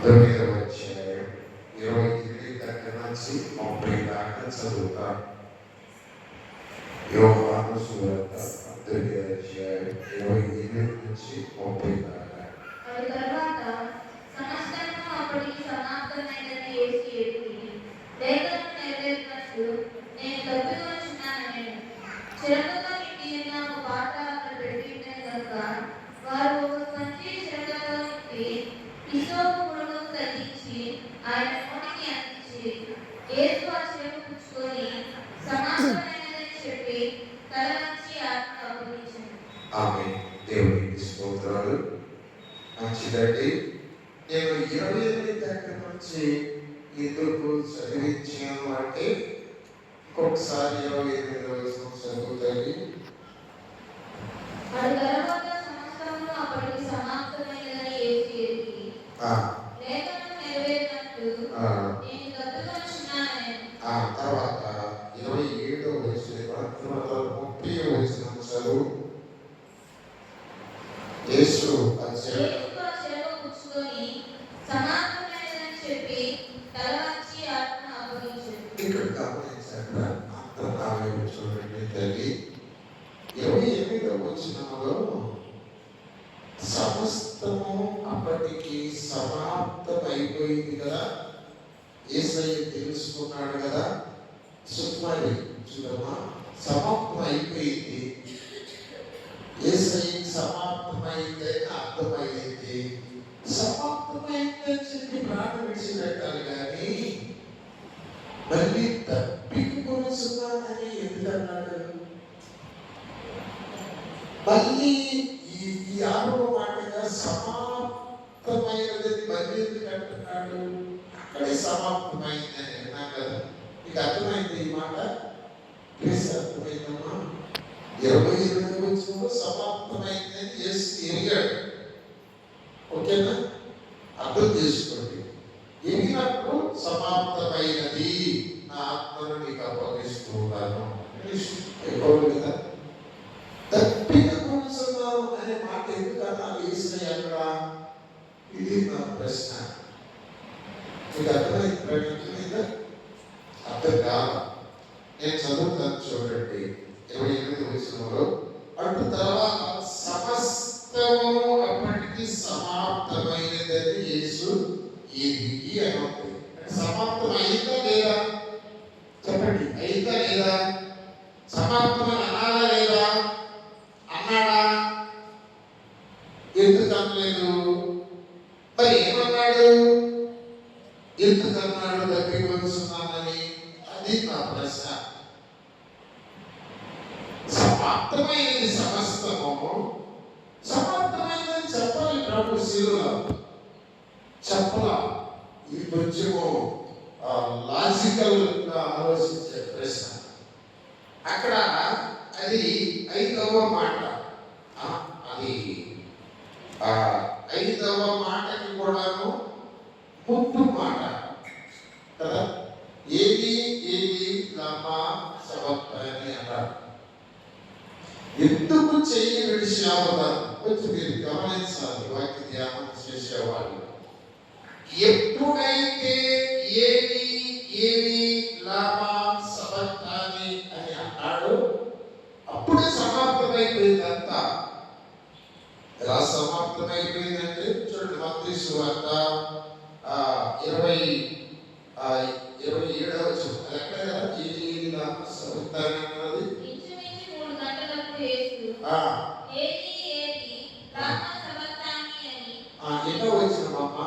19వ అధ్యాయం 28 దగ్గర నుంచి 30 దాకా చదువుతాం. యోహాను సువార్త 19వ అధ్యాయం 28 నుంచి 30 దాకా. తరువాత సమస్తము అప్పటికి సమాప్తమైనదని యేసు చెప్పి, లేఖనం నెరవేరినట్లు నేను తప్పికొనుచున్నానని చిరకగా నిండి ఉన్న ఒక పాత్ర అక్కడ పెట్టిండెను గనుక వారు ఒక స్పంజి చిరకగా నింపి హిసోపు బుడగకు తగిలించి ఆయన నోటికి అందించి, యేసు ఆ చిరక పుచ్చుకొని సమాప్తమైనదని చెప్పి తల వంచి ఆత్మను అప్పగించెను. ఆమేన్. దేవునికి స్తోత్రాలు. మంచిదండి. నేను 28 దగ్గర నుంచి ఎందుకు చదివించాను అంటే ఇంకొకసారి 28వ వచనం చదువుతాయి. తరువాత సమస్తము అప్పటికి సమాప్తమైనదని యేసు ఎరిగి, లేఖనం నెరవేరినట్లు నేను తప్పికొనుచున్నానని. తర్వాత 27వ వచనం 30వ వచనం చదువు. యేసు ఆ చిరక పుచ్చుకొని సమాప్తమైనదని చెప్పి తల వంచి ఆత్మను అప్పగించెను. ఇక్కడ గమనించండి. అంతరాయం చూడండి తల్లి. 28వ వచనంలో సమస్తము అప్పటికి సమాప్తమైపోయింది కదా, యేసయ్య తెలుసుకున్నాడు కదా. సుమారి చూడమ్మా, సమాప్తం అయిపోయింది. యేసయ్య సమాప్తమైందని అర్థమైంది. సమాప్తమైందని చెప్పి ప్రాణం విడిచిపెట్టాలి కానీ మళ్ళీ తప్పికొనుచున్నానని ఎందుకన్నాడు? మళ్ళీ ఈ 6వ మాటగా సమాప్తమైనదని మళ్ళీ ఎందుకు అంటున్నాడు? అక్కడే సమాప్తమైందని అన్నా కదా. మీకు అర్థమైంది ఈ మాట? ప్లీజ్ అర్థమైందమ్మా. 28వ వచనంలో సమాప్తమైందని యేసు ఎరిగాడు. ఓకేనా? అర్థం చేసుకోండి. ఎరిగినప్పుడు సమాప్తమైనది, నా ఆత్మను నీకు అప్పగిస్తూ ఉన్నాను అయిపోవాలి కదా. తప్పికొనుచున్నాను అనే మాట ఎందుకన్నా యేసయ్య అక్కడ? ఇది నా ప్రశ్న. మీకు అర్థమైందా? అర్థం కాదు. నేను చదువుతాను చూడండి. 28వ వచనంలో అటు తర్వాత సమస్తము అప్పటికి సమాప్తమైనదని యేసు ఎరిగి అని ఉంది. సమాప్తం అయిందా లేదా? చెప్పండి, అయిందా లేదా? సమాప్తమని అనాలా లేదా? అన్నాడా? ఎందుకు అనలేదు? మరి ఏమన్నాడు? ఎందుకు అన్నాడు తప్పికొనుచున్నానని? అది నా ప్రశ్న. సమాప్తమైనది సమస్తము. సమాప్తమైనది చెప్పాలి ప్రభు శిలువలో. చెప్పలా. ఇది కొంచెము లాజికల్ గా ఆలోచించే ప్రశ్న. అక్కడ అది 5వ మాట. అది 5వ మాటకి కూడాను ముందు మాట కదా. ఏది ఏది లమా సబక్తాని అన్నారు. ఎందుకు చెయ్యి విడిచావు? కొంచెం మీరు గమనించాలి. వాక్య ధ్యానం చేసేవాళ్ళు ఎప్పుడైతే ఏది ఏది లామా సబక్తాని అని అన్నాడు అప్పుడే సమాప్తమైపోయిందంతా. ఎలా సమాప్తమైపోయిందంటే చూడండి, మత్తయి సువార్త 27వ వచనం. ఎక్కడ ఏది ఏది లామా సబక్తాని అన్నది? ఇంచుమించు 3 గంటలకు యేసు ఏది ఏది లామా సబక్తాని అని. ఎన్నో వచనమమ్మ?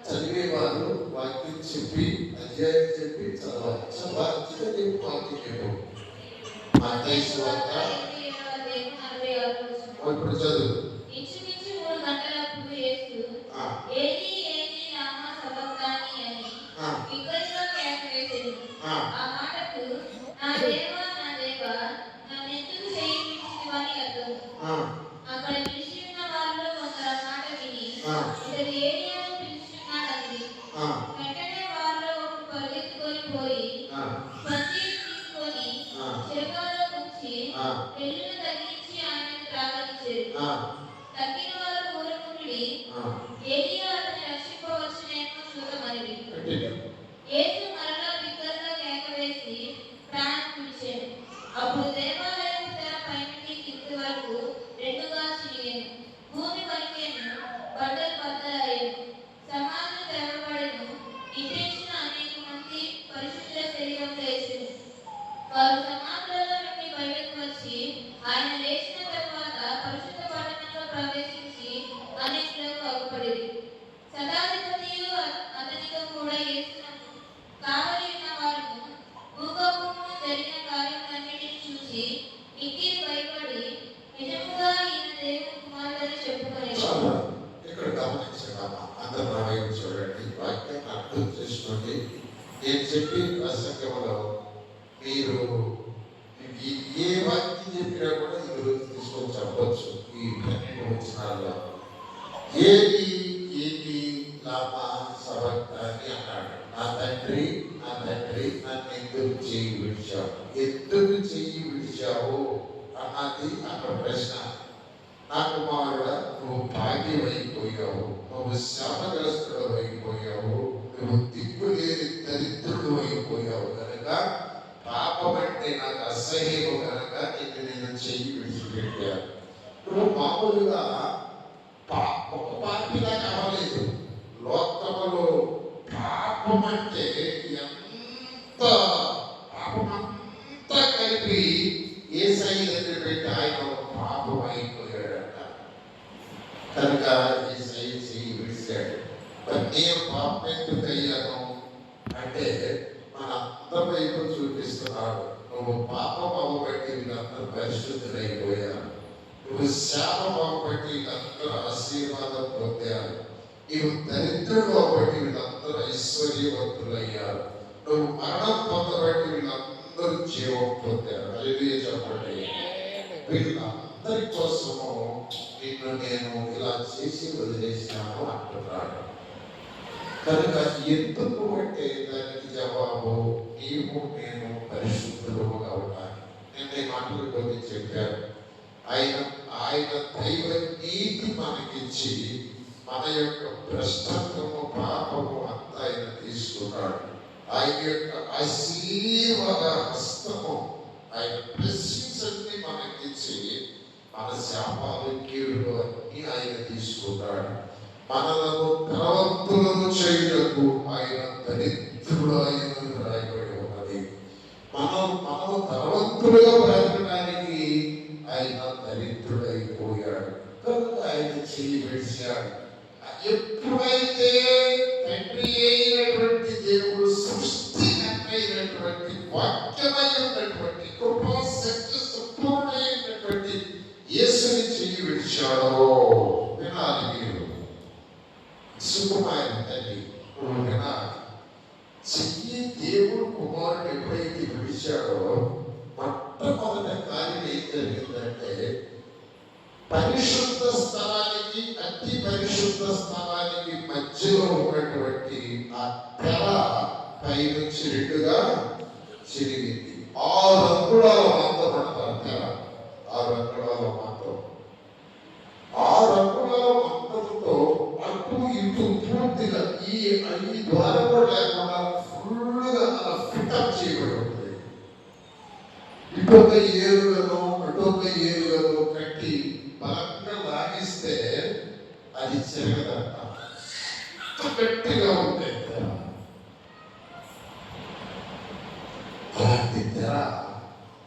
చదివేవారు వాక్యం చెప్పి అధ్యాయం చెప్పి చదవాలి. చెప్పి వాక్యం చెప్పు. మత్తయి సువార్త ఇప్పుడు చదువు. ఇంచుమించు 3 గంటలకు యేసు ఏది ఏది లామా సబక్తాని అని బిగ్గరగా కేక వేసెను. ఆ మాటకు నా దేవా నా దేవా నన్నెందుకు చెయ్యి విడిచితివని అర్థము. అక్కడ నిలిచి ఉన్న వారిలో కొందరు ఆ మాట విని ఇతడు ఏలియాను పిలుచుచున్నాడని వెంటనే వారిలో ఒకడు పరిగెత్తుకొని పోయి స్పంజిని తీసుకొని చిరకలో గుచ్చి పెళ్ళును తగిలించి ఆయనను త్రాగనిచ్చాడు. తక్కిన వారు ఊరకుండి ఏలియా అతన్ని రక్షింపవచ్చు అందరూ నా వైపు చూడండి, వాక్యాన్ని అర్థం చేసుకోండి. నేను చెప్పి ప్రసంగంలో మీరు ఏ వాక్యం చెప్పినా కూడా ఈ రోజు తీసుకొని చెప్పవచ్చు. ఈ 12 వచనాల్లో ఏది లామా సబక్తాని అన్నాడు. నా తండ్రి నన్ను ఎందుకు చెయ్యి విడిచావు, ఎందుకు చెయ్యి విడిచావు అన్నది అక్కడ ప్రశ్న. నా కుమారుడా, నువ్వు భాగ్యమైపోయావు, నువ్వు శాపగ్రస్తుడు అయిపోయావు, నువ్వు దిక్కులేని దరిద్రుడు అయిపోయావు కనుక, పాపం అంటే నాకు అసహ్యము కనుక నేను చెయ్యి విడిచిపెట్టాను. నువ్వు మామూలుగా ఒక పాపిలా కావలేదు. లోకములో పాపం అంటే ఎంత పాపమంతా కలిపి యేసయ్య దగ్గర పెట్టి ఆయన పాపం అయిపోయాడట. కనుక యేసయ్య చెయ్యి విడిచాడు. నేను పాపం ఎందుకు అయ్యాను అంటే మన అందరి వైపు చూపిస్తున్నాడు. నువ్వు పాపం అవ్వబట్టి వీళ్ళందరూ పరిశుద్ధులైపోయారు, నువ్వు శాపం అవ్వబట్టి వీళ్ళందరూ ఆశీర్వాదం పొందారు, నీవు దరిద్రుడు అవ్వబట్టి వీళ్ళందరూ ఐశ్వర్యవంతులయ్యారు, నువ్వు మరణం పొందబట్టి వీళ్ళందరూ జీవం పొందారు. హల్లెలూయా చెప్పండి. వీళ్ళందరి కోసము నిన్ను నేను ఇలా చేసి వదిలేసినాను అంటున్నాడు. కనుక ఎందుకు అంటే దానికి జవాబు నీవు నేను పరిశుద్ధులుగా ఉండాలి. నేను మాటలు కొన్ని చెప్పాను. ఆయన దైవ నీతి మనకిచ్చి మన యొక్క భ్రష్టత్వము పాపము అంతా ఆయన తీసుకున్నాడు. ఆయన యొక్క ఆశీర్వాద హస్తము, ఆయన బ్లెస్సింగ్స్ అన్ని మనకిచ్చి మన శాపాలు కీడులు అన్ని ఆయన తీసుకున్నాడు. మనలను ధనవంతులను చేయుటకు ఆయన దరిద్రుడు ఆయన రాయబడి ఉన్నది. మనం ధనవంతులుగా బ్రతకడానికి ఆయన దరిద్రుడైపోయాడు కనుక ఆయన చెయ్యి విడిచాడు. ఎప్పుడైతే తండ్రి అయినటువంటి దేవుడు, సృష్టి అయినటువంటి వాక్యమై ఉన్నటువంటి కృపా సత్య సంపూర్ణమైనటువంటి యేసుని చెయ్యి విడిచాడో వినాలి మీరు. సుకుమారి తల్లి వినాలి. చెయ్యి దేవుడు కుమారుడు ఎప్పుడైతే విడిచాడో మొట్టమొదటి కార్యం ఏం జరిగిందంటే, పరిశుద్ధ స్థలానికి అతి పరిశుద్ధ స్థలానికి మధ్యలో ఉన్నటువంటి ఆ తెర పైనుంచి రెండుగా చిరిగింది. 6 అంగుళాల మందం అంటారు తెర. 6 అంగుళాల మందం. 6 అంగుళాల మందంతో అటు ఇటు పూర్తిగా ఈ ద్వారం లేకుండా ఫుల్గా అలా ఫిటప్ చేయబడి ఉంటుంది. ఇటొక ఏరులను అటొక ఏరులను కట్టి బలంగా లాగిస్తే అది చెరగదంట. గట్టిగా ఉంటాయి తెర. అలాంటి తెర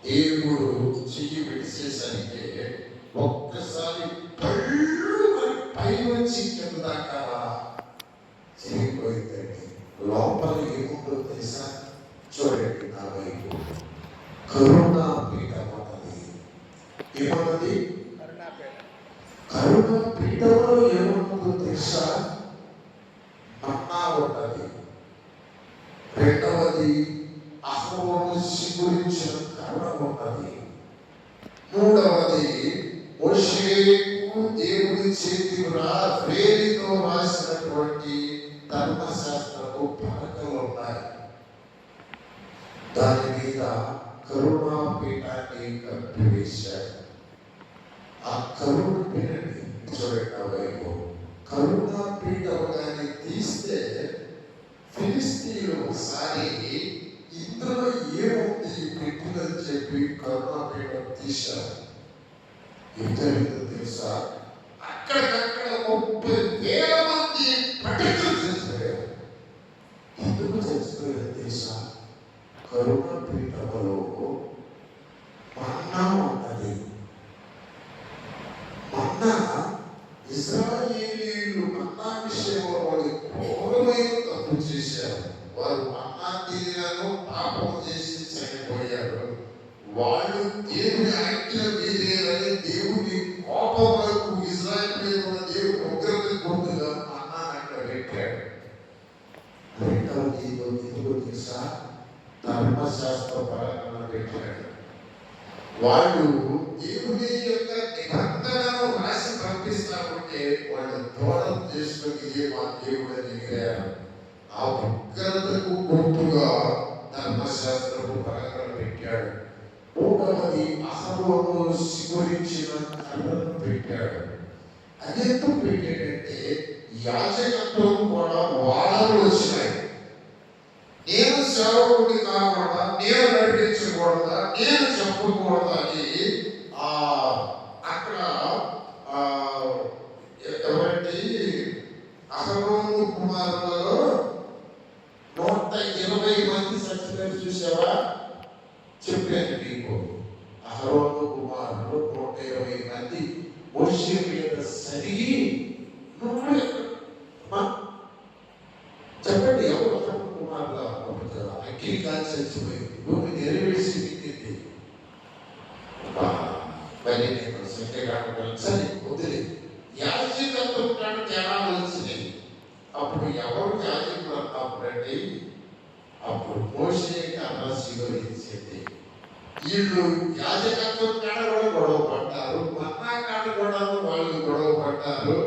దేవుడు చెయ్యి విడిచేసరికి ఒక్కసారి పైనుంచి కింద దాకా చెరిగిపోయిందండి. లోపల ఏముందో తెలుసా? చూడండి నా వైపు. కరుణా పీఠం అన్నది. ఏమన్నది? కరుణా పీఠంలో ఏముందో తెలుసా? మన్నా ఉన్నది. రెండవది అహరోను సిగురించిన కరుణ ఉన్నది. మూడవది మోషేకు దేవుడి చేతి వేలితో రాసినటువంటి ధర్మశాస్త్రపు పలకలు ఉన్నాయి. దాని మీద కరుణా పీఠాన్ని కప్పివేశాడు. ఆ కరుణ పీఠాన్ని చూడండి వైపు. కరుణా పీఠం కానీ తీస్తే ఫిలిస్తీన్లు ఒకసారి ఇందులో ఏముంది పెట్టిందని చెప్పి కరుణా పీఠం తీశారు. ఏం జరిగిందో తెలుసా? అక్కడికక్కడ 30,000 మంది ప్రకటన చేశారు. ఎందుకు చేస్తారు తెలుసా? కరుణ పీఠములో మన్నా ఉన్నది. మన్నా ఇశ్రాయేలీయులు మన్నా విషయంలో వాళ్ళు ఘోరమైన తప్పు చేశారు. వారు మన్నా తినను పాపం చేసి చనిపోయారు. వాళ్ళు దేవుని ఆజ్ఞ మీరేనని దేవుని కోపములకు ఇశ్రాయేలు దేవుని ఉగ్రత పొందుగా మన్నాను అక్కడ ఎందుకు తెలుసా? ధర్మశాస్త్ర పరంగా పెట్టాడు. వాళ్ళు దేవుని యొక్క నిబంధనను రాసి పంపిస్తామంటే వాళ్ళు దూరం చేసుకుని మా దేవుడు ఎగిరారు. ఆ ఉగ్రతకు గుర్తుగా ధర్మశాస్త్రపు పరంగా పెట్టాడు. మూడవది అహరోను సిగురించిన కర్రను పెట్టాడు. అది ఎందుకు పెట్టాడంటే యాజకత్వం కూడా వాడలు వచ్చినాయి. నేను సేవకుడి కాకూడదా, నేను నడిపించకూడదా, నేను చెప్పకూడదా అని అక్కడ ఎవరంటే అహరోను కుమారులలో 120 మంది చచ్చిపోయి చూసావా? చెప్పాను మీకు. అహరోను కుమారులు 120 మంది మోషే మీద సరిగి చెప్పండి ఎవరు అహరోను కుమారులు అగ్ని కాల్చి చచ్చిపోయింది, భూమి నెరవేసి మరి నేను సంఖ్యగా సరే వదిలే. యాజకత్వం కాని తేడాలు వచ్చినాయి. అప్పుడు ఎవరు యాజకులు అన్నప్పుడండి అప్పుడు మోషే కర్ర స్వీకరించింది. వీళ్ళు యాజకత్వం కాడ కూడా గొడవ పడ్డారు, మన్నా కాడ కూడా వాళ్ళు గొడవ పడ్డారు,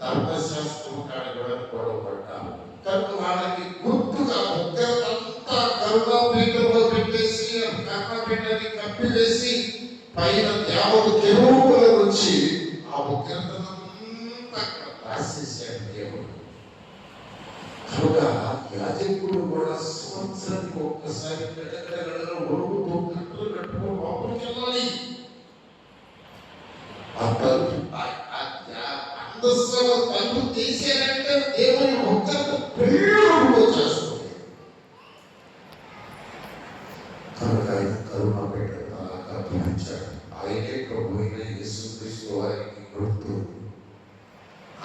ధర్మశాస్త్రం కాడ కూడా గొడవ పడ్డారు. కనుక వాళ్ళకి గుర్తుగా ముగ్గురంతా కరుణాపీఠంలో పెట్టేసి కర్ణపీఠాన్ని కప్పివేసి పైన దేవుడు కెరూబుల నుంచి ఆ ముగ్గురంతా రాసేసాడు దేవుడు. కనుక యాజకుడు కూడా సంవత్సరానికి ఒక్కసారి గొడుగుతో కట్టలు కట్టుకో లోపలికి వెళ్ళాలి. అందస్సులో తలుపు తీసేయాలంటే దేవుని ఒక్కరితో పెళ్ళి చేస్తుంది. కనుక ఆయన కరుణ పెట్టాక పిలిచాడు. ఆయనే ప్రభు అయిన యేసుక్రీస్తు వారికి గుర్తు.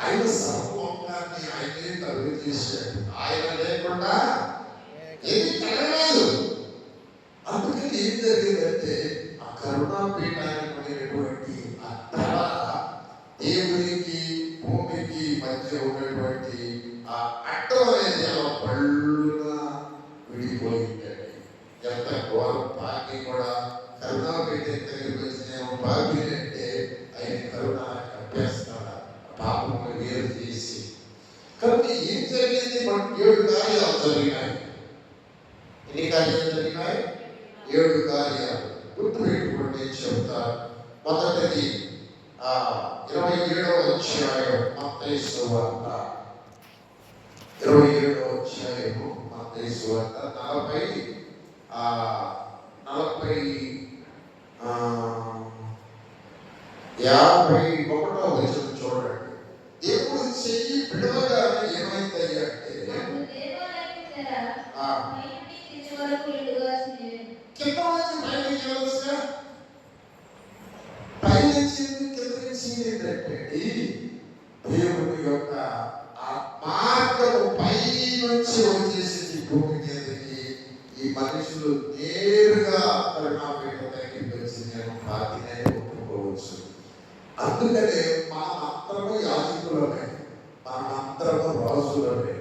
ఆయన సర్వోన్నాన్ని ఆయనే కలుగు చేశాడు. ఆయన లేకుండా ఏది కలగలేదు. అందుకని ఏం జరిగిందంటే ఆ కరుణాపీఠానికి ఉన్నటువంటి ఆ తల దేవునికి భూమికి మధ్య ఉన్నటువంటి ఆ అడ్డం అనేది అలా పళ్ళుగా విడిపోయిందండి. ఎంత ఘోరం! పాకి కూడా కరుణాపీఠ దగ్గరికి వచ్చిన పాకి అంటే ఆయన కరుణ కప్పేస్తాడు, పాపము వేరు చేసి. కాబట్టి ఏం జరిగింది? మనకు 7 కార్యాలు జరిగినాయి. ఎన్ని కార్యాలు జరిగినాయి? 7 కార్యాలు. గుర్తుపెట్టుకోండి, చెప్తారు. మొదటిది 27వ అధ్యాయం మత్తయి సువార్త, 27వ అధ్యాయము మత్తయి సువార్త 51వ వచనం చూడండి. దేవుడు చెయ్యి విడవగానే ఏమైంది అంటే కింద నుంచి పైకి వెళ్ళవలసిన పైనుంచి కిందకి ఏంటంటే దేవుని యొక్క ఆ మార్గము పై నుంచి వచ్చేసి భూమి మీదకి ఈ మనుషులు నేరుగా కరుణాపీఠ దగ్గరికి వచ్చి నేను ప్రార్థనే ఒప్పుకోవచ్చు. అందుకనే మనమందరము యాజకులమే, మనమందరము రాజులమే,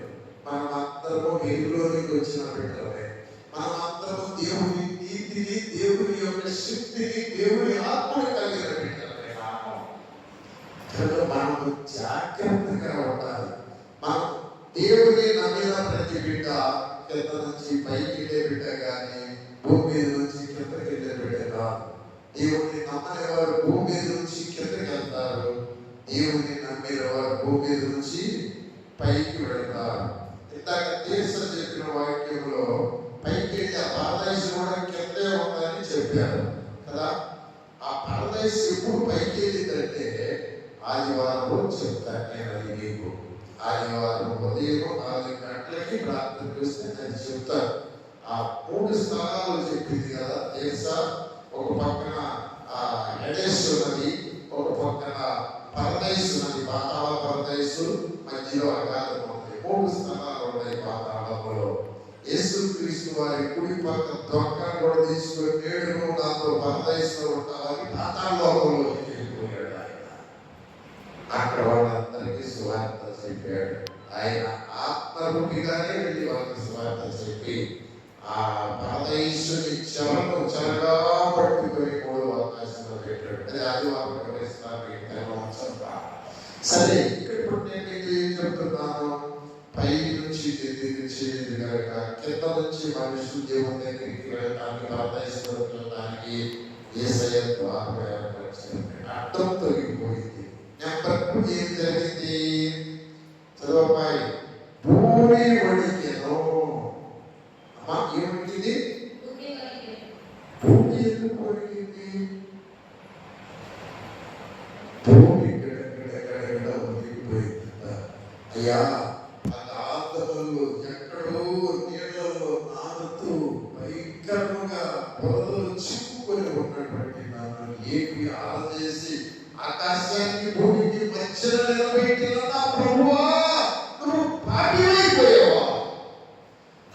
మనమందరము వెలుగులోనికి వచ్చిన బిడ్డలమే, మనమందరము దేవుని నీతిని, దేవుని యొక్క శక్తిని, దేవుని ఆత్మని కలిగిన బిడ్డలమే. కనుక మనము జాగ్రత్తగా ఉండాలి. మనం దేవుని నమ్మిన ప్రతి బిడ్డ కింద నుంచి పైకి వెళ్ళే బిడ్డ కానీ భూమి మీద నుంచి కిందకి వెళ్ళే బిడ్డ కాదు. దేవుడిని నమ్మని వారు భూమి మీద నుంచి కిందకి వెళ్తారు, దేవుడిని నమ్మిన వారు భూమి మీద నుంచి పైకి వెళ్తారు. ఇందాక దేశం చెప్పిన వాక్యంలో పైకి వెళ్ళి ఆ పరదేశ్ కూడా కిందే ఉందని చెప్పారు కదా. ఆ పరదేశ్ ఎప్పుడు పైకి వెళ్ళిందంటే ఆదివారం చెప్తాను నేను. అది మీకు ఆదివారం ఉదయం 4 గంటలకి ప్రార్థన చేస్తే నేను చెప్తాను. ఆ 3 స్థలాలు చెప్పింది కదా తెలుసా? ఒక పక్కన హెడెస్ ఉన్నది, ఒక పక్కన పరదేశ్ ఉన్నది, పాతాళ పరదేశు, మధ్యలో అగాధం ఉంది. 3 స్థలాలు ఉన్నాయి పాతాళంలో. యేసుక్రీస్తు వారి కుడి పక్క దొంగ కూడా తీసుకొని నేడు నాతో పరదేశంలో ఉంటామని పాతాళలోకంలోకి వెళ్ళిపోయాడు ఆయన. అక్కడ వాళ్ళందరికీ సువార్త చెప్పాడు. ఆయన ఆత్మరూపిగానే వెళ్ళి వాళ్ళకి స్వార్థ చెప్పి ఆ పరదేశుని చెరగా పట్టుకొని 3వ ఆకాశంలో పెట్టాడు. అది ఆదివారం సరే. ఇక్కడ ఇప్పుడు నేను మీకు ఏం చెప్తున్నాను, పై నుంచి కిందికి చేయదు కనుక కింద నుంచి మనుషులు దేవుని దగ్గరికి వెళ్ళడానికి పరదేశంలోకి వెళ్ళడానికి యేసయ్య ద్వారం ఏర్పరిచాడు. అడ్డం తొలగిపోయింది. నెంబర్ 2 ఏం జరిగింది చదవపాయి, భూమి వణికెను. అమ్మా ఏమిటిది? భూమి ఎందుకు వణికింది? భూమి గడగడ వణికిపోయింది. అయ్యా ఆత్మలు ఎక్కడో నీళ్ళలో నానుతూ భయంకరంగా పొదలు చిక్కుకొని ఉన్నటువంటి నన్ను ఏపి ఆరచేసి ఆకాశానికి భూమికి మధ్యన నిలబెట్టిన నా ప్రభువా, నువ్వు పాపివైపోయావా?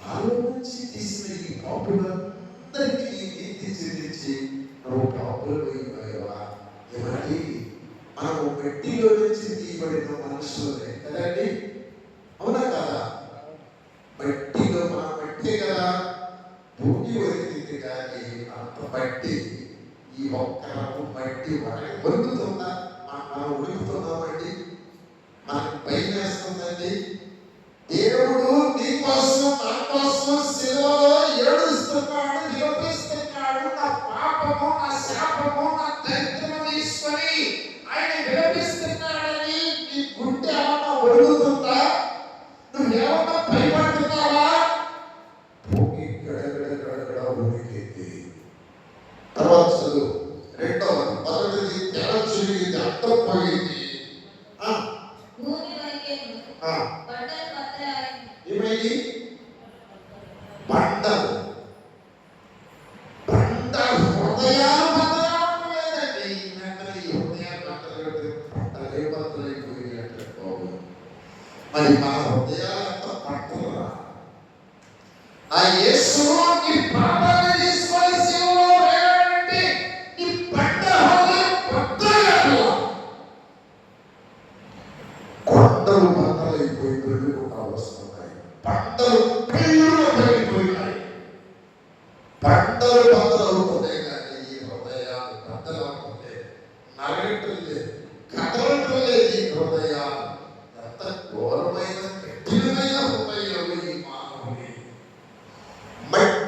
నాలో నుంచి తీసిన ఈ పాపులందరికీ నీతి చెల్లించి నువ్వు పాపులమైపోయావా? ఏమండి, మనము మట్టిలో నుంచి తీయబడిన మనుషులే కదండి, అవునా కదా? మట్టిలో మన మట్టే కదా. భూమి వదిలింది కానీ అంత మట్టి, ఈ ఒక్కరకు మట్టి వణుకుతుందా? మనం ఉడుకుతున్నామండి, మనకు భయం వేస్తుందండి. దేవుడు నీ కోసం నా కోసం శిలువలో ఏడుస్తున్నాడు, విలపిస్తున్నాడు. నా పాపము, నా శాపము, నా దరిద్రము తీసుకొని ఆయన విలపిస్తున్నాడని నీ గుండె ఏమన్నా ఒడుగుతుందా? నువ్వేమన్నా భయపడుతున్నావా? భూమి గడగడ ఉడికింది. తర్వాత చదువు 2వ, మొదటిది తెర చిరిగింది, అర్థం పోయింది. ఏమైంది? బండలు హృదయాలు బద్దలవడం లేదండి. ఈ హృదయాలు బద్దలే బద్దలైపోయినట్టు. మరి మన హృదయాలు ఎంత పట్టరా? ఆ యేసు నీ పాపాన్ని తీసుకొని శిలువలో వేయడానికి నీ బండ హృదయం బద్దలైపోయింది. కొండలు బద్దలైపోయి పెరుగుకుంటా వస్తున్నాయి. పంటలు పెళ్ళుగా పెరిగిపోయినాయి. పంటలు బద్దలవుతున్నాయి కానీ ఈ హృదయాలు బద్దలవుతుంటే నరగటం లేదు, కదలటం లేదు. ఈ హృదయాలు ఎంత ఘోరమైన కఠినమైన హృదయాలు ఈ మానవుని.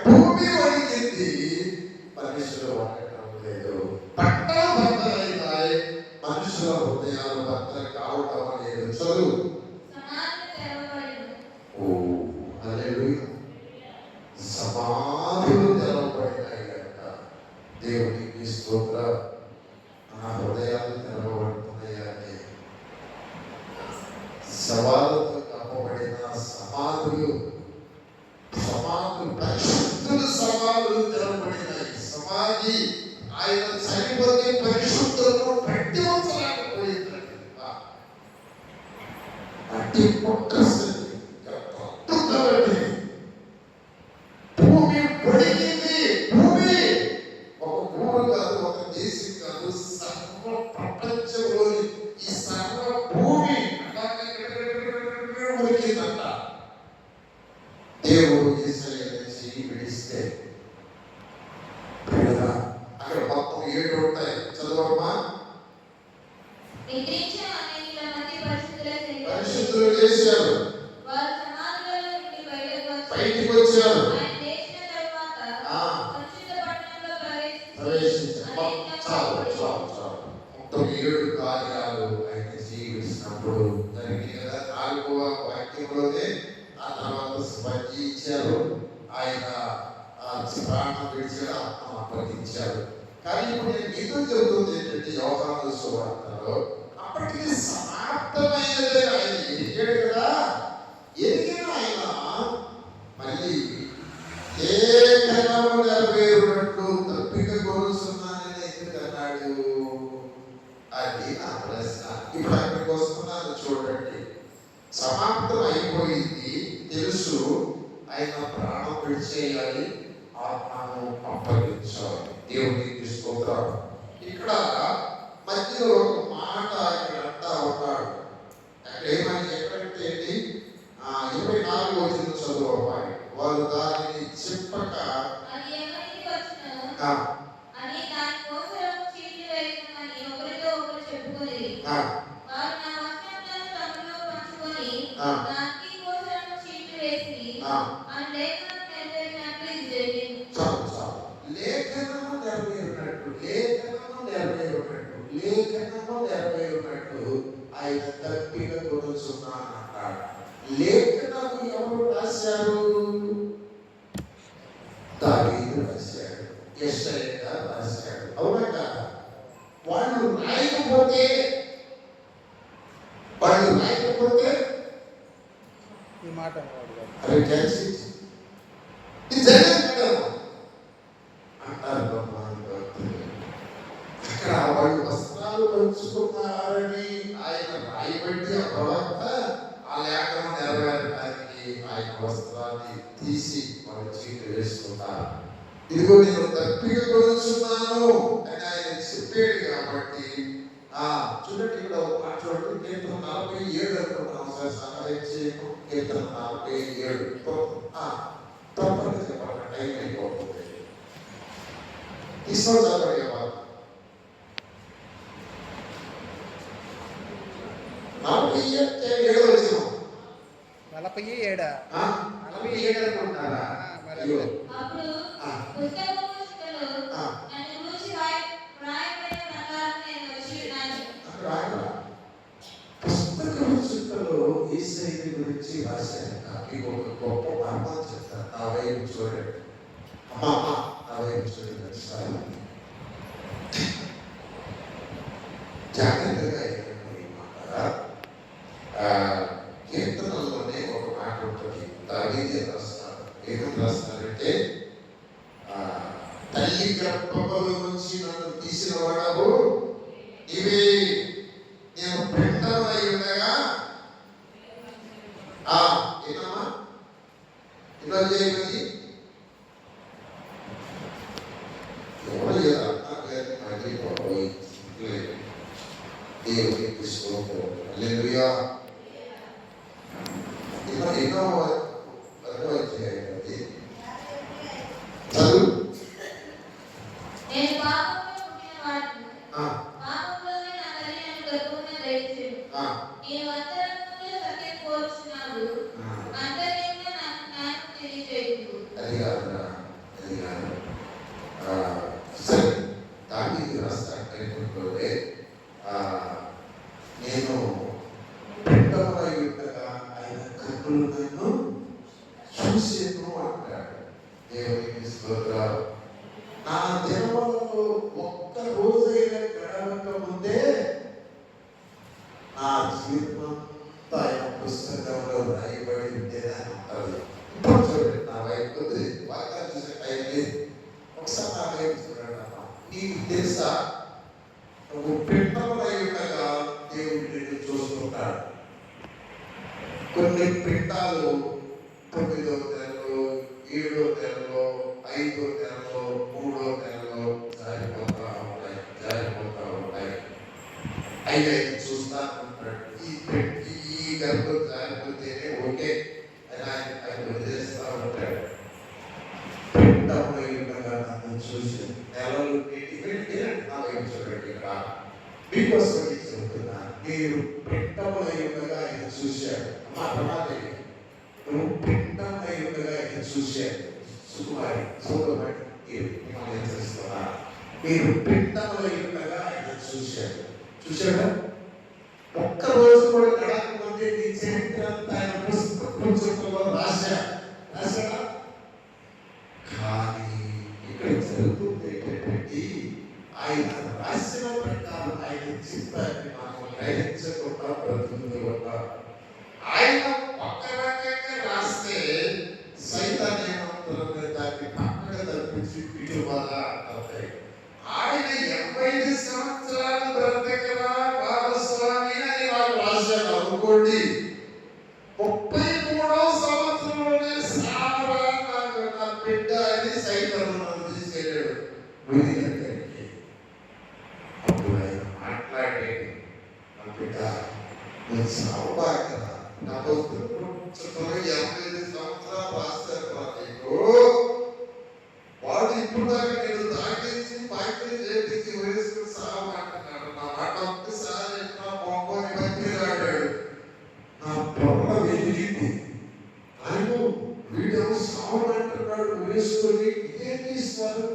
భూమి వణికింది, మనుషులు వణకటం లేదు. పంటలు బద్దలైనాయి, మనుషుల హృదయాలు బద్దలు కావటం లేదు. చదువు. సమాధులు తెరవబడినాయి కనుక దేవునికి స్తోత్రం. నా హృదయాలు తెరవబడుతున్నాయని సవాలుతో కప్పబడిన సమాధులు పరిశుద్ధులు సమాధులు తెరవబడినాయి. సమాధి ఆయన చనిపోతే పరిశుద్ధులను పట్టి ఉంచలేకపోయింది. అట్టి ఒక్కసారి భూమి పొడిగింది. భూమి ఒక ఊరు కాదు, ఒక దేశం కాదు, సర్వ ప్రపంచంలోని ఈ సర్వ భూమి ఉడికిందంట. దేవుడు యేసయ్య నుంచి విడిస్తే అక్కడ మొత్తం 7 ఉంటాయి. చదవమ్మా. పరిశుద్ధులు చేశారు, బయటికి వచ్చారు, మొత్తం 7 కార్యాలు ఆయన జీవిస్తున్నప్పుడు జరిగింది కదా. 4వ వాక్యంలోనే ఆ తర్వాత స్పంజి ఇచ్చారు, ఆయన ప్రాణం విడిచాడు, ఆత్మ అప్పగించారు. కానీ ఇప్పుడు నేను మీతో చెబుతుంది ఏంటంటే యోహాను సువార్తలో అప్పటికి సమాప్తమైనదే ఆయన ఎదిగాడు కదా. ఎదిగిన ఆయన మళ్ళీ ఏ కణము నెరవేరునట్లు తప్పిక కోరుతున్నానని ఎందుకు అన్నాడు? అది నా ప్రశ్న. ఇప్పుడు అక్కడికి వస్తున్నాను చూడండి. సమాప్తం అయిపోయింది తెలుసు, ఆయన ప్రాణం విడిచేయాలి, ఆత్మను అప్పగించాలి. దేవునికి స్తోత్రం. ఇక్కడ మధ్యలో ఒక మాట ఇక్కడ అంటా ఉన్నాడు. అక్కడ ఏమని ఎక్కడంటే రూపాయి. వారు దానిని చెప్పక అది ఎవరికి వచ్చును ఆ, అని దాని కోసం చీట్లు వేయమని ఒకరితో ఒకరు చెప్పుకొని ఆ, వారు నా వస్త్రములను తమలో పంచుకొని ఆ. దానికి కోసం చీట్లు వేసి ఆ. ఆ లేఖనం నెరవేరినట్లు ఇది జరిగింది. చాలు చాలు. లేఖనము నెరవేరినట్టు, లేఖనము నెరవేరినట్టు, లేఖనము నెరవేరినట్టు ఆయన తప్పిక కొనుచున్నానంటాడు. లేఖనము ఎవరు రాశారు? దావీదు రాశాడు, యెషయా రాశాడు. అవునా కాదా? వాళ్ళు రాయకపోతే ఈ మాట అరే కలిసి ఇది జరిగింది కదా అంటారు భగవాన్ భక్తులు. అక్కడ వాళ్ళు వస్త్రాలు పంచుకున్నారని ఆయన రాయబట్టి ఆ ప్రవక్త ఆ లేఖను నెరవేరడానికి ఆయన వస్త్రాన్ని తీసి వాళ్ళు చీటి వేసుకున్నారు. ఇదిగో నేను తప్పిక కొనుచున్నాను అని ఆయన చెప్పాడు కాబట్టి చూడండి, ఇక్కడ ఒక మాట చూడండి. కీర్తన 47 అనుకుంటున్నాం సార్, సహాయం చేయకు. కీర్తన 47 తప్పని చెప్పాలి, టైం అయిపోతుంది. ఇష్టం చదవండి వాళ్ళు 47 వచ్చిన 47 47 అనుకుంటారా? అయ్యో అప్పుడు పుస్తకపు పుస్తకంలో నన్ను గురించి రాయబడిన ప్రకారం నేను వచ్చి ఉన్నాను. పుస్తకం చుట్టలో యేసయ్య గురించి రాశాను. మీకు ఒక గొప్ప మర్మం చెప్తాను. నా వైపు చూడండి, అమ్మా నా వైపు చూడండి సార్, జాగ్రత్తగా కీర్తనలోనే ఒక మాట ఉంటుంది. దావీదే రాస్తారు. ఏమని రాస్తారంటే, తల్లి గర్భముల నుంచి నన్ను తీసిన వాడవు ఇవి, నేను పిండమై ఉండగా ఏమమ్మా ఇలా చేయమని ఎవరు మళ్ళీ దేవునికి స్తోత్రం. హల్లెలూయా. ఎన్నో అధ్యాయం చదువు. నేను పాపంలో పుట్టిన వాడిని, పాపంలోనే నా తల్లి నన్ను గర్భమున ధరించెను. నేను అంతరంగంలో సత్యం కోరుచున్నాడు, అంతర్యంగా నాకు జ్ఞానం తెలియజేయుము. అది కాదురా, అది కాదు. సరే, దావీదు రాస్తాడే, నేను పిండమై ఉండగా ఆయన కన్నులు నన్ను చూసేను అంటాడు. దేవునికి స్తోత్రాలు. నా దినములలో ఒక్క రోజైనా గడవక ముందే నా జీవితమంతా ఆయన పుస్తకంలో రాయబడి ఉండేదని అంటారు. ఇప్పుడు చూడండి, నా వైపు బాగా చూసే టైం లేదు. ఒకసారి నా వైపు చూడండి అమ్మా. నీకు తెలుసా, నువ్వు పిండమై ఉండగా దేవుడు నిన్ను చూస్తుంటాడు. కొన్ని పిండాలు 9వ నెలలో, 7వ నెలలో, 5వ నెలలో, 3వ నెలలో జారిపోతా ఉంటాయి. అయితే చూస్తా ఉంటాడు. ఈ గర్భం జారిపోతేనే ఓకే అని ఆయన వదిలేస్తా ఉంటాడు. పిండమై ఉండగా నన్ను చూసి నెలలు నా వైపు చూడండి. ఇక్కడ మీకోసం చెబుతున్నా, మీరు పిండమై ఉండగా ఆయన చూశాడు. మాట్లాడలేదు, నువ్వు పిండమై ఉండగా ఆయన చూశాడు. సుకుమారి సోదరుడు మీరు పిండమై ఉండగా ఆయన చూశాడు. చూశాడా? ఒక్కరోజు కూడా గడపకపోతే నీ చరిత్ర అంతా ఆయన పుస్తకంలో రాశాడా? కానీ ఇక్కడ జరుగుతుంది ఏంటంటే, ఆయన రాసిన ప్రకారం ఆయన చిత్తాన్ని మనం గ్రహించకుండా బ్రతుకుతుందా. ఆయన ఒక రకంగా రాస్తే సైతాన్ ఏమంటారు, దాన్ని పక్కన తప్పించి పిటు బాధ అంటారు. ఆయన 85 సంవత్సరాలు బ్రతకరా భాగస్వామి అని వాళ్ళు రాశారు అనుకోండి. 33వ సంవత్సరంలోనే సారా నా బిడ్డ అని సైతాన్ తీసుకెళ్ళాడు. అప్పుడు ఆయన మాట్లాడేది, నా బిడ్డ నువ్వు సాగుబాగా నా చుట్టూ 85 సంవత్సరాలు రాజు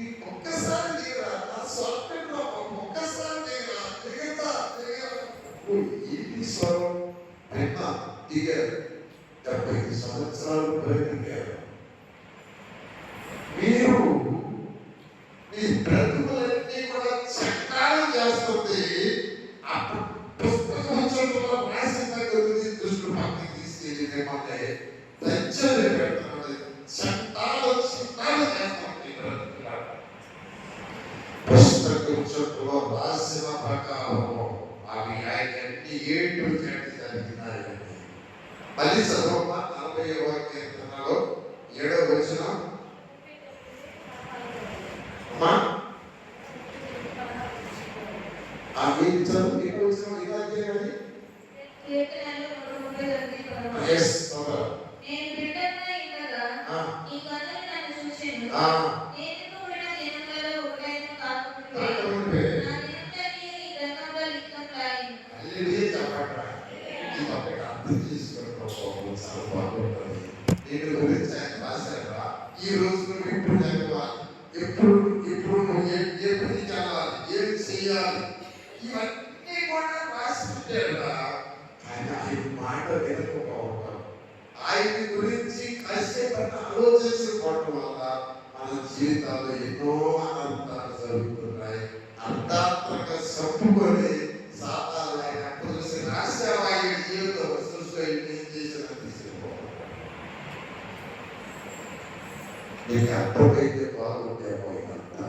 ఈ ఒక్కసారి దిగరా నా స్వాతంత్రం ఒక్కసారి దిగరా ఏంటి స్వరం అయినా దిగారు 75 సంవత్సరాలు బ్రతికారు. మీరు మీ బ్రతుకులన్నీ కూడా చట్టాలు చేస్తుంది. ఆ పుస్తకం చేతుల్లో రాసిన గురించి దృష్టి పక్కకి తీసుకెళ్ళి ఏమంటే దచ్చలు పెడుతున్నది చట్టాలు చేస్తుంది. పుస్తకం చేతుల్లో రాసిన ప్రకారం అవి ఆయన్ని ఏడు చేతి జరిగినాయి. మళ్ళీ చదవమ్మ 40వ కీర్తనలో 7వ వచనం. ఆ మీరు చదువు ఎక్కువ వచ్చిన ఇలా చేయాలి. Yes, brother. నేను బిడ్డగా ఉండగా ఈ కన్నులు నన్ను చూచెను. నేను కూడా దినములలో ఒకటైనా కాకముందే నా దినములన్నీ ఈ గ్రంథంలో లిఖితములయ్యెను. హల్లెలూయా చెప్పండి. ఈ పక్కన అర్థం చేసుకోవడం చాలా బాగుంటుంది. నేను గురించి ఆయన రాశారా ఈ రోజు నువ్వు ఇప్పుడు చదవాలి, ఎప్పుడు నువ్వు ఎప్పుడు చదవాలి, ఏం చేయాలి, ఇవన్నీ కూడా రాసి పెట్టారా. ఆయన మాట వినకపోవడం, ఆయన గురించి కాసేపు ఆలోచించుకోవటం వల్ల మన జీవితాల్లో ఎన్నో అనంతాలు జరుగుతున్నాయి. అంతాత్మక సప్పుకొని సాతాను ఆయన అప్పుడు చూసి రాసేవాయి జీవితం వస్తువుగా ఏం చేసిన తీసుకుపోవడం. నీకు అర్థమైతే బాగుండేమో ఇదంతా.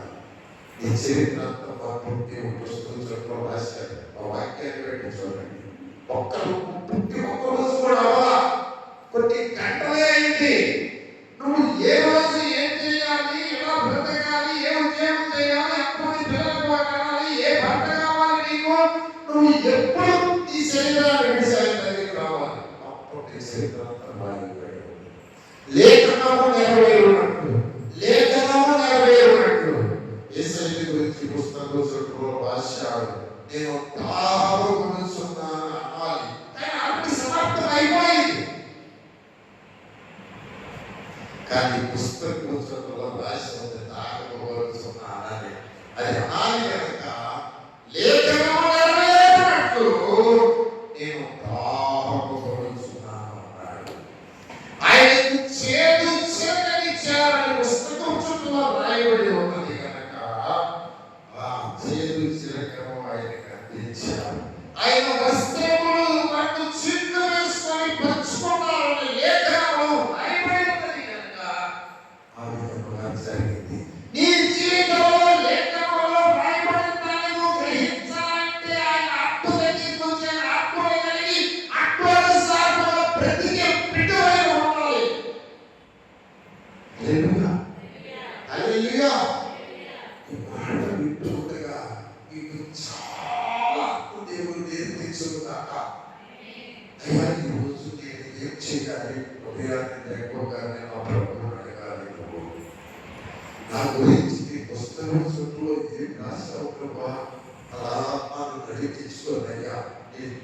నీ చరిత్ర అంతా మా పుట్టి పుస్తకం చుట్టూ రాశారు. ఆ వాక్యాన్ని పెట్టి చూడండి. పుట్టి ఒక్క రోజు కూడా అవ్వాలా, కొన్ని గంటలే అయింది. నువ్వు ఏ రోజు ఏం చేయాలి, ఎలా బ్రతకాలి, ఏ ఉద్యోగం చేయాలి, అప్పుడు పిల్లలకు కావాలి, ఏ భర్త కావాలి నీకు, నువ్వు ఎప్పుడు నీ శరీరాన్ని విడిసాయి రావాలి. అప్పుడు నీ శరీరం లేఖనము నెరవేరునట్లు యేసయ్య గురించి పుస్తకం చుట్టూ రాశాడు. నేను తాగుతున్నాను అనాలి, కానీ అప్పుడు సమర్థం అయిపోయింది. కానీ పుస్తకం చుట్టూ రాసి ఉంది తాగబోతున్నానని. అది అనాలి కనుక లేఖనము నెరవేరునట్లు నేను తాగబోతున్నాను అన్నాడు. ఆయనకు చేదు చిరకనిచ్చారని పుస్తకం చుట్టూ రాయబడి ఉన్నది కనుక ఆ చేదు చిరకను ఆయనకు అందించారు. ఆయన వస్త్రములు పట్టు చిందు వేసుకొని పంచుకున్నారని లేఖనము రాయబడి ఉన్నది కనుక ఆ విధంగా జరిగింది. నీ జీవితంలో లేఖనంలో రాయబడిన దాన్ని నువ్వు గ్రహించాలంటే ఆయన ఆత్మ నీకు వచ్చాడు. ఆత్మ కలిగి ఆత్మానుసారముగా బ్రతికే బిడ్డవై ఉండాలి. హల్లెలూయా, హల్లెలూయా. ఈ మాట వింటుండగా మీకు చాలా దేవుడు నేర్పించుగాక. అయ్యా ఈ రోజు నేను ఏం చేయాలి, ఉదయాన్నే లేకపోగానే నా ప్రభువుని అడగాలి. నువ్వు నా గురించి నీ పుస్తకం చుట్టూ ఏం రాసావు ప్రభా, అలా నన్ను నడిపించుకోనయ్యా.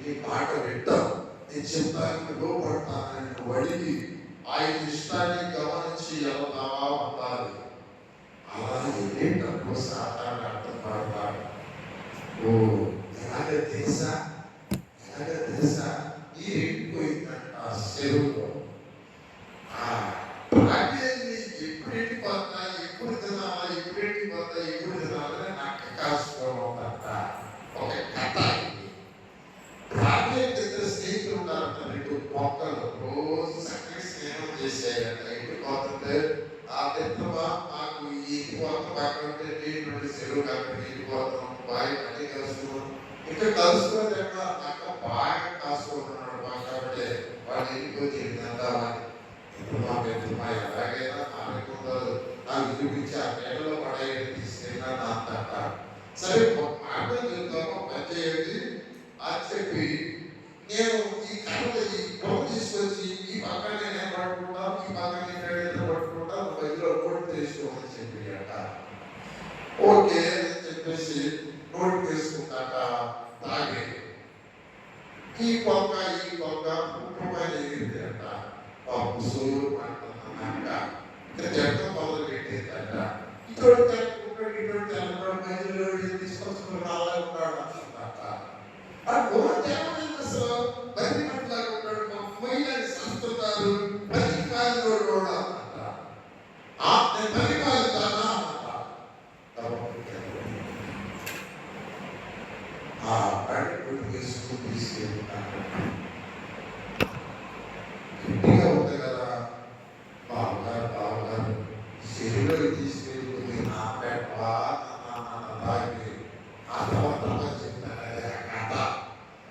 నీ మాట వింటాను, నీ చిత్తానికి లోపడతానని నువ్వు అడిగి ఆయన ఇష్టాన్ని గమనించి ఎలా ఉండాలి. అలా ఏంటంటూ సాతాను అర్థం పడతాడు. ఓ ఎలాగ తెలుసా ఈ ఎండిపోయిందంట ఆ చెరువులో. ఆ ప్రాణాన్ని ఎప్పుడు ఎండిపోతా, ఎప్పుడు తినాలి, ఎప్పుడు తినాలని నాకు కాసుకోవాలంట. ఒక కథ ఇది. ప్రాణానికి ఇద్దరు స్నేహితులు ఉన్నారంట, 2 మొక్కలు రోజు చక్కగా స్నేహం చేసేయంట. ఎండిపోతుంటే ఆ మిత్రమా నాకు ఈ ఇంటిపోతాం పక్కన నీళ్ళు చెరువు అక్కడ ఇంటిపోతాం బాగా మళ్ళీ కలుసుకున్నాం. ఇంకా కలుసుకుని అక్క బాగా కాసుకుంటున్నాడు కాబట్టి వాళ్ళు ఇంటికి తిందామని. మిత్రమా ఎలాగైనా ఆమెకుండదు, నాకు చూపించి ఆ నీళ్ళలో పడేది తీసుకెళ్ళినా నా తక్క. సరే ఒక మాట చెప్తాము, పని చేయండి అని చెప్పి నేను ఈ కథలో ఈ పొలం తీసుకొచ్చి ఈ పక్కన నేను పట్టుకుంటాను, ఈ పక్కన నేను పట్టుకుంటాను, మధ్యలో నోటు తీసుకోమని చెప్పి అంట. ఓకే అని చెప్పేసి నోటు తీసుకుంటాక తాగే ఈ కొంగ కుటుంబాన్ని ఎగిరింది అంట. పాపం సూరు అంటున్నాక ఇంకా జట్టు మొదలు పెట్టేదంట. ఇతడు తెచ్చుకుంటాడు, ఇతడు తెల్లవాడు మధ్యలో తీసుకొచ్చుకుని రాలే ఉంటాడు అంటారట. ఆ గోత్యాలు అసలు బలి పట్లాగా ఉంటాడు, మా మహిళని సంస్తున్నారు, బలి కాలినోడు అన్నమాట. నేను బలి కాలుతానా అన్నమాట. ఆ బయట తీసుకుని తీసుకెళ్తాను. గట్టిగా ఉంది కదా బావగారు శరీరంలో తీసుకెళ్ళి నా పెట్ట ఆ తర్వాత చెప్పాను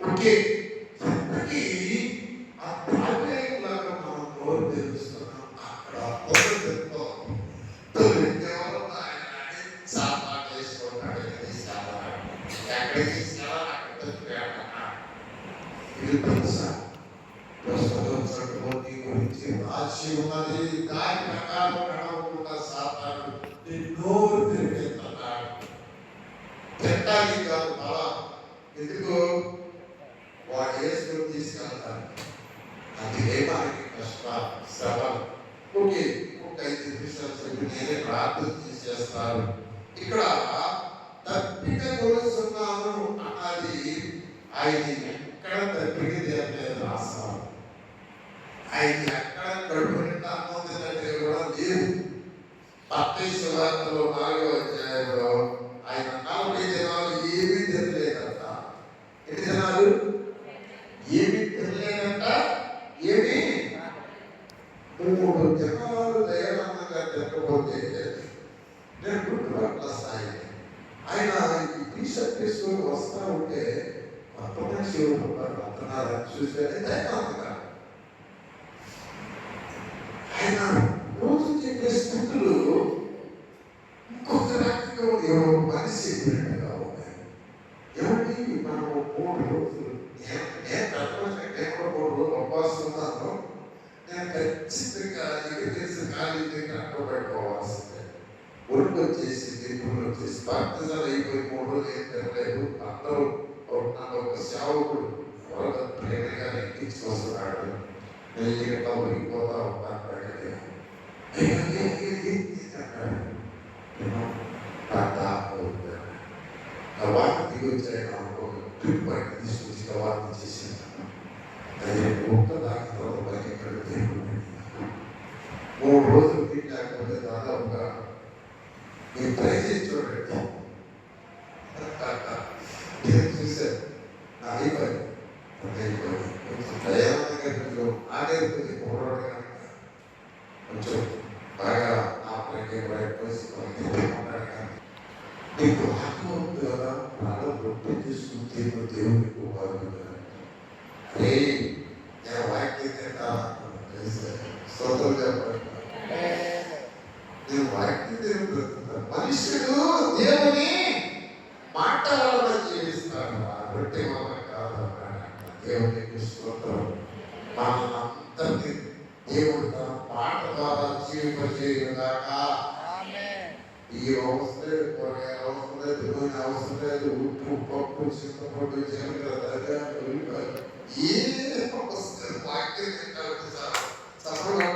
ఓకే. చెప్పి ఆ తాగేలాగా మనం నోరు తెలుస్తున్నాం. అక్కడ పొగలు చెప్తాం సాపాటు వేసుకుంటాడు, ఎక్కడికి తీసుకెళ్ళాలి ఇది తెలుసా? ప్రస్తుతం చట్టబోధి గురించి రాసి ఉన్నది. దాని ప్రకారం నడవకుండా సాతాను నోరు తిరిగెత్తున్నాడు. తిట్టాలి కాదు బలా, ఎందుకు వాడు వేసుకొని తీసుకెళ్తాను. అందుకే మనకి కష్ట శ్రమలు. ఓకే, ఒక 5 నిమిషాలు చెప్పి నేనే ప్రార్థన చేస్తాను. ఇక్కడ తప్పిక కొలుస్తున్నాను అన్నది ఆయన ఎక్కడ తప్పిక తీరలేదు రాస్తాను. ఆయన ఎక్కడ కడుపు నిండా అన్నది కూడా లేదు. 10 వార్తలో 4వ అధ్యాయంలో ఆయన 40 దినాలు ఏమీ తినలేదంట. ఎన్ని దినాలు ఏమీ తినలేదంట? ఏమి 3 దినాలు దయానందంగా తినకపోతే నేను గుర్తుపట్ల స్థాయి. ఆయన ఈ టీషర్ట్ వేసుకొని వస్తా ఉంటే మొత్తం శివుడు వస్తున్నారని చూస్తే దయానందంగా ఆయన రోజు చెప్పే స్థితులు ఇంకొక రకంగా ఎవరో మనిషి చెప్పినట్టుగా ఉన్నాయి. ఏమంటే మనం 3 రోజులు నేను తప్పనిసరిగా 3 రోజులు ఉపవాసం ఉన్నాను. నేను ఖచ్చితంగా ఇక చేసి ఖాళీ అడ్డుపెట్టుకోవాల్సిందే. ఒళ్ళు వచ్చేసి దేవుళ్ళు వచ్చేసి బాప్తిజాలు అయిపోయి 3 రోజులు ఏం తినలేదు. అందరూ నన్ను ఒక సేవకుడు ప్రేమగా ఎక్కించుకొస్తున్నాడు. నేను ఇక్కడ ఉరిగిపోతా ఉంటాను. తర్వాత దిగి వచ్చాను ట్రిప్ బయట తీసుకొచ్చి తర్వాత చేసేసాను. అది ఒక్క దాని తర్వాత బయట ఇక్కడ 3 రోజులు తిండి లేకపోతే దాదాపుగా మీరు ట్రై చేసి చూడండి. చూసారు అయిపోయింది. కొంచెం దయానందంగా ఆగైపోయింది. కొంచెం బాగా ఆపరేట్ నీకు ఆత్మహత్య కదా నాలో రొట్టె తీసుకుంటే దేవునికి బాగుంటుంది. అరే నేను వాక్యం తింటా స్తోత్రం చెప్పండి. నేను వాక్యం తిరుగుతున్నా. మనుషుడు దేవుని మాట వల్ల జీవిస్తాడు, రొట్టె వల్ల కాదన్నాడు. దేవునికి స్తోత్రం. మనందరినీ దేవుడు తన మాట ద్వారా జీవింపజేయుగాక. ఈ అవసరం లేదు, కూరగాయల అవసరం లేదు, నూనె అవసరం లేదు, ఉప్పు పప్పు చింతపండు జీలకర్ర ఏ అవసరం వాక్యం తింటాడు సఫలం.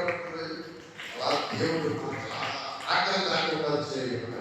అలా దేవుడు ఆకలి లేకుండా చేయకుండా